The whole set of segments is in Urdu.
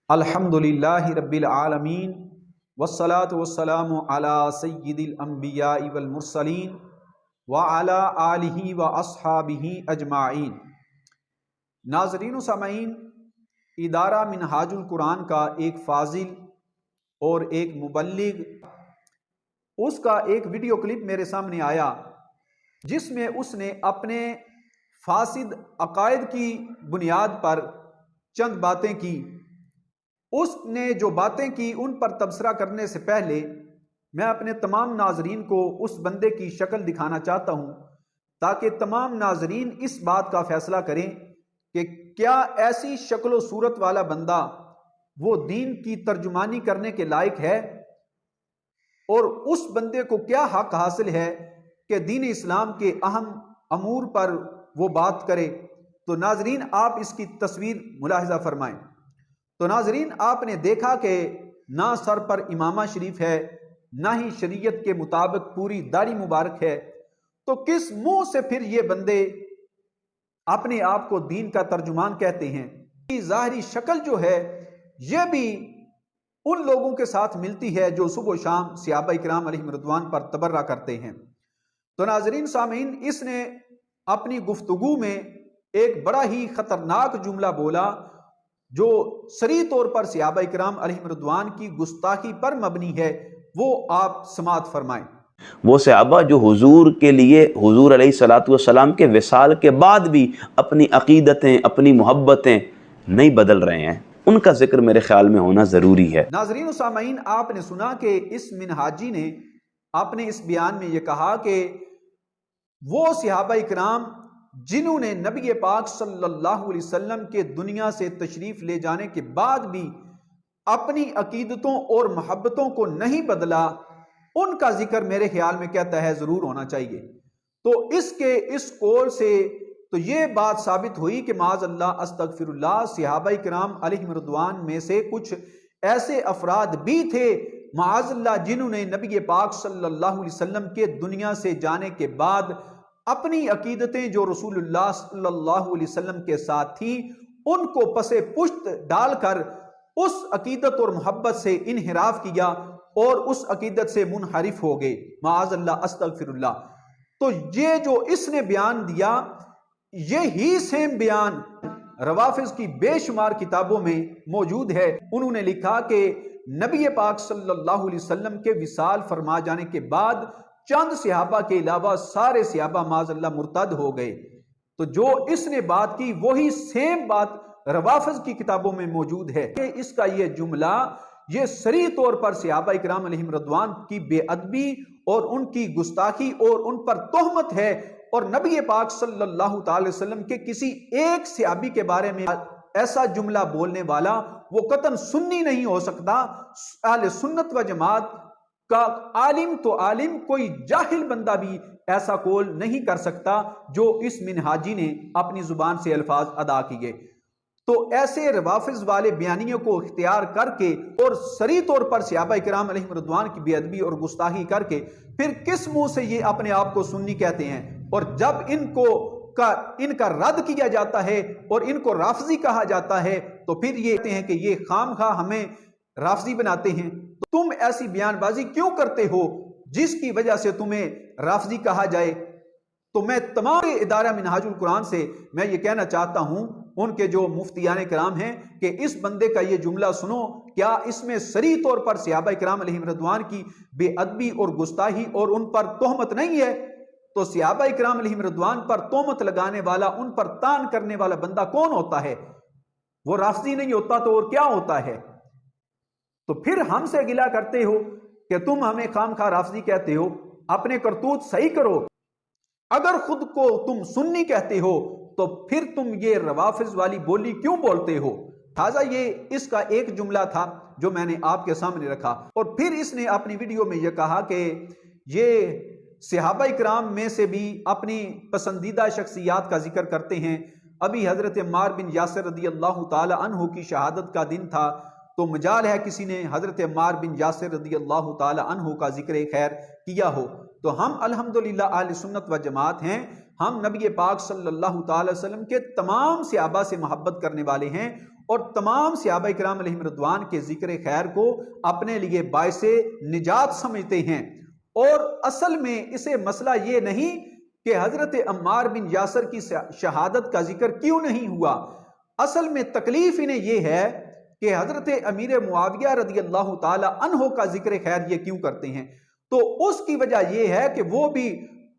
الحمدللہ رب العالمین والصلاة والسلام علی سید الانبیاء والمرسلین وعلی آلہ واصحابہ اجمعین۔ ناظرین و سامعین، ادارہ منہاج القرآن کا ایک فاضل اور ایک مبلغ، اس کا ایک ویڈیو کلپ میرے سامنے آیا جس میں اس نے اپنے فاسد عقائد کی بنیاد پر چند باتیں کی۔ اس نے جو باتیں کی ان پر تبصرہ کرنے سے پہلے میں اپنے تمام ناظرین کو اس بندے کی شکل دکھانا چاہتا ہوں تاکہ تمام ناظرین اس بات کا فیصلہ کریں کہ کیا ایسی شکل و صورت والا بندہ وہ دین کی ترجمانی کرنے کے لائق ہے، اور اس بندے کو کیا حق حاصل ہے کہ دین اسلام کے اہم امور پر وہ بات کرے۔ تو ناظرین آپ اس کی تصویر ملاحظہ فرمائیں۔ تو ناظرین آپ نے دیکھا کہ نہ سر پر امامہ شریف ہے، نہ ہی شریعت کے مطابق پوری داڑھی مبارک ہے، تو کس منہ سے پھر یہ بندے اپنے آپ کو دین کا ترجمان کہتے ہیں؟ ظاہری شکل جو ہے یہ بھی ان لوگوں کے ساتھ ملتی ہے جو صبح و شام صحابہ کرام علیہم رضوان پر تبرہ کرتے ہیں۔ تو ناظرین سامعین، اس نے اپنی گفتگو میں ایک بڑا ہی خطرناک جملہ بولا جو صریح طور پر صحابہ کرام علیہم رضوان کی گستاخی پر مبنی ہے، وہ آپ سماعت فرمائیں۔ وہ صحابہ جو حضور کے لیے حضور علیہ الصلوۃ والسلام کے وصال کے بعد بھی اپنی عقیدتیں، اپنی محبتیں نہیں بدل رہے ہیں، ان کا ذکر میرے خیال میں ہونا ضروری ہے۔ ناظرین و سامعین، آپ نے سنا کہ اس منہاجی نے اپنے اس بیان میں یہ کہا کہ وہ صحابہ کرام جنہوں نے نبی پاک صلی اللہ علیہ وسلم کے دنیا سے تشریف لے جانے کے بعد بھی اپنی عقیدتوں اور محبتوں کو نہیں بدلا، ان کا ذکر میرے خیال میں کہتا ہے ضرور ہونا چاہیے۔ تو اس قول سے تو یہ بات ثابت ہوئی کہ معاذ اللہ استغفر اللہ، صحابہ کرام علیہم رضوان میں سے کچھ ایسے افراد بھی تھے معاذ اللہ جنہوں نے نبی پاک صلی اللہ علیہ وسلم کے دنیا سے جانے کے بعد اپنی عقیدتیں جو رسول اللہ صلی اللہ علیہ وسلم کے ساتھ تھیں ان کو پسے پشت ڈال کر اس عقیدت اور محبت سے انحراف کیا اور اس عقیدت سے منحرف ہو گئے، معاذ اللہ استغفر اللہ۔ تو یہ جو اس نے بیان دیا، یہی سیم بیان روافض کی بے شمار کتابوں میں موجود ہے۔ انہوں نے لکھا کہ نبی پاک صلی اللہ علیہ وسلم کے وصال فرما جانے کے بعد چند صحابہ کے علاوہ سارے صحابہ معاذ اللہ مرتد ہو گئے۔ تو جو اس نے بات کی وہی سیم بات روافض کی کتابوں میں موجود ہے کہ اس کا یہ جملہ یہ صریح طور پر صحابہ کرام علیہم رضوان کی بے ادبی اور ان کی گستاخی اور ان پر تہمت ہے، اور نبی پاک صلی اللہ تعالی وسلم کے کسی ایک صحابی کے بارے میں ایسا جملہ بولنے والا وہ قطعاً سنی نہیں ہو سکتا۔ اہل سنت و جماعت کا عالم تو عالم، کوئی جاہل بندہ بھی ایسا قول نہیں کر سکتا جو اس منہاجی نے اپنی زبان سے الفاظ ادا کیے۔ تو ایسے روافض والے بیانیوں کو اختیار کر کے اور صریح طور پر صحابہ کرام علیہم رضوان کی بے ادبی اور گستاخی کر کے پھر کس منہ سے یہ اپنے آپ کو سنی کہتے ہیں، اور جب ان کا رد کیا جاتا ہے اور ان کو رافضی کہا جاتا ہے تو پھر یہ کہتے ہیں کہ یہ خام خواہ ہمیں رافضی بناتے ہیں۔ تو تم ایسی بیان بازی کیوں کرتے ہو جس کی وجہ سے تمہیں رافضی کہا جائے؟ تو میں تمام ادارہ منہاج القرآن سے میں یہ کہنا چاہتا ہوں، ان کے جو مفتیان کرام ہیں، کہ اس بندے کا یہ جملہ سنو، کیا اس میں صریح طور پر صحابہ کرام علیہم رضوان کی بے ادبی اور گستاخی اور ان پر تہمت نہیں ہے؟ تو صحابہ کرام علیہم رضوان پر تہمت لگانے والا، ان پر تان کرنے والا بندہ کون ہوتا ہے؟ وہ رافضی نہیں ہوتا تو اور کیا ہوتا ہے؟ تو پھر ہم سے گلہ کرتے ہو کہ تم ہمیں خام خواہ رافضی کہتے ہو، اپنے کرتوت صحیح کرو۔ اگر خود کو تم سنی کہتے ہو تو پھر تم یہ روافض والی بولی کیوں بولتے ہو؟ لہٰذا یہ اس کا ایک جملہ تھا جو میں نے آپ کے سامنے رکھا، اور پھر اس نے اپنی ویڈیو میں یہ کہا کہ یہ صحابہ کرام میں سے بھی اپنی پسندیدہ شخصیات کا ذکر کرتے ہیں۔ ابھی حضرت عمار بن یاسر رضی اللہ تعالی عنہ کی شہادت کا دن تھا، تو مجال ہے کسی نے حضرت عمار بن یاسر رضی اللہ تعالی عنہ کا ذکر خیر کیا ہو۔ تو ہم الحمدللہ اہل سنت و جماعت ہیں، ہم نبی پاک صلی اللہ تعالی وسلم کے تمام صحابہ سے محبت کرنے والے ہیں، اور تمام صحابہ کرام علیہم رضوان کے ذکر خیر کو اپنے لیے باعث نجات سمجھتے ہیں۔ اور اصل میں اسے مسئلہ یہ نہیں کہ حضرت عمار بن یاسر کی شہادت کا ذکر کیوں نہیں ہوا، اصل میں تکلیف انہیں یہ ہے کہ حضرت امیر معاویہ رضی اللہ تعالی عنہ کا ذکر خیر یہ کیوں کرتے ہیں۔ تو اس کی وجہ یہ ہے کہ وہ بھی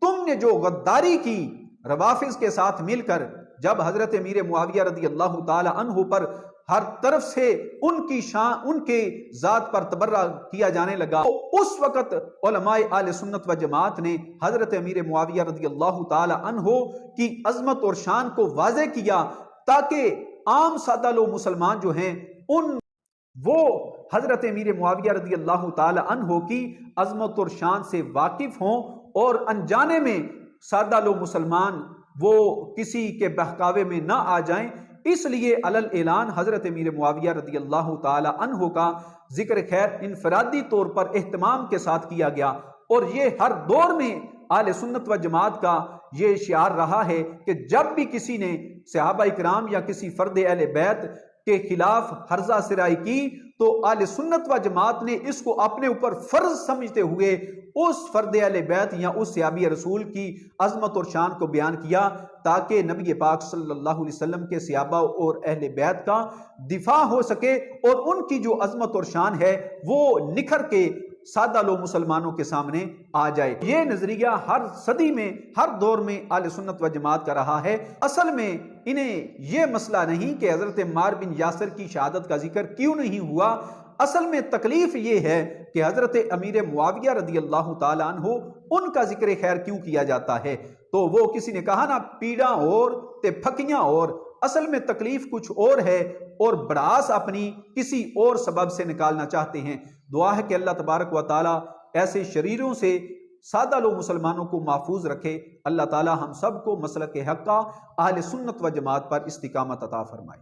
تم نے جو غداری کی روافض کے ساتھ مل کر، جب حضرت امیر معاویہ رضی اللہ تعالی عنہ پر ہر طرف سے ان کی شان، ان کے ذات پر تبرہ کیا جانے لگا، تو اس وقت علماء اہل سنت و جماعت نے حضرت امیر معاویہ رضی اللہ تعالی عنہ کی عظمت اور شان کو واضح کیا تاکہ عام سادہ لوگ مسلمان جو ہیں وہ حضرت امیر معاویہ رضی اللہ تعالی عنہ کی عظمت اور شان سے واقف ہوں، اور انجانے میں سادہ لوگ مسلمان وہ کسی کے بہکاوے میں نہ آ جائیں۔ اس لیے علل اعلان حضرت امیر معاویہ رضی اللہ تعالی عنہ کا ذکر خیر انفرادی طور پر اہتمام کے ساتھ کیا گیا، اور یہ ہر دور میں اہل سنت و جماعت کا یہ شعار رہا ہے کہ جب بھی کسی نے صحابہ کرام یا کسی فرد اہل بیت کے خلاف حرزہ سرائی کی تو اہل سنت و جماعت نے اس کو اپنے اوپر فرض سمجھتے ہوئے اس فرد اہل بیت یا اس صحابی رسول کی عظمت اور شان کو بیان کیا، تاکہ نبی پاک صلی اللہ علیہ وسلم کے صحابہ اور اہل بیت کا دفاع ہو سکے، اور ان کی جو عظمت اور شان ہے وہ نکھر کے سادہ لوگ مسلمانوں کے سامنے آ جائے۔ یہ نظریہ ہر صدی میں، ہر دور میں اہل سنت و جماعت کا رہا ہے۔ اصل میں انہیں یہ مسئلہ نہیں کہ حضرت عمار بن یاسر کی شہادت کا ذکر کیوں نہیں ہوا، اصل میں تکلیف یہ ہے کہ حضرت امیر معاویہ رضی اللہ تعالیٰ عنہ ان کا ذکر خیر کیوں کیا جاتا ہے۔ تو وہ کسی نے کہا نا پیڑاں اور تے پھکیاں اور، اصل میں تکلیف کچھ اور ہے، اور بڑاس اپنی کسی اور سبب سے نکالنا چاہتے ہیں۔ دعا ہے کہ اللہ تبارک و تعالی ایسے شریروں سے سادہ لوگ مسلمانوں کو محفوظ رکھے۔ اللہ تعالی ہم سب کو مسلک حق کا، اہل سنت و جماعت پر استقامت عطا فرمائے۔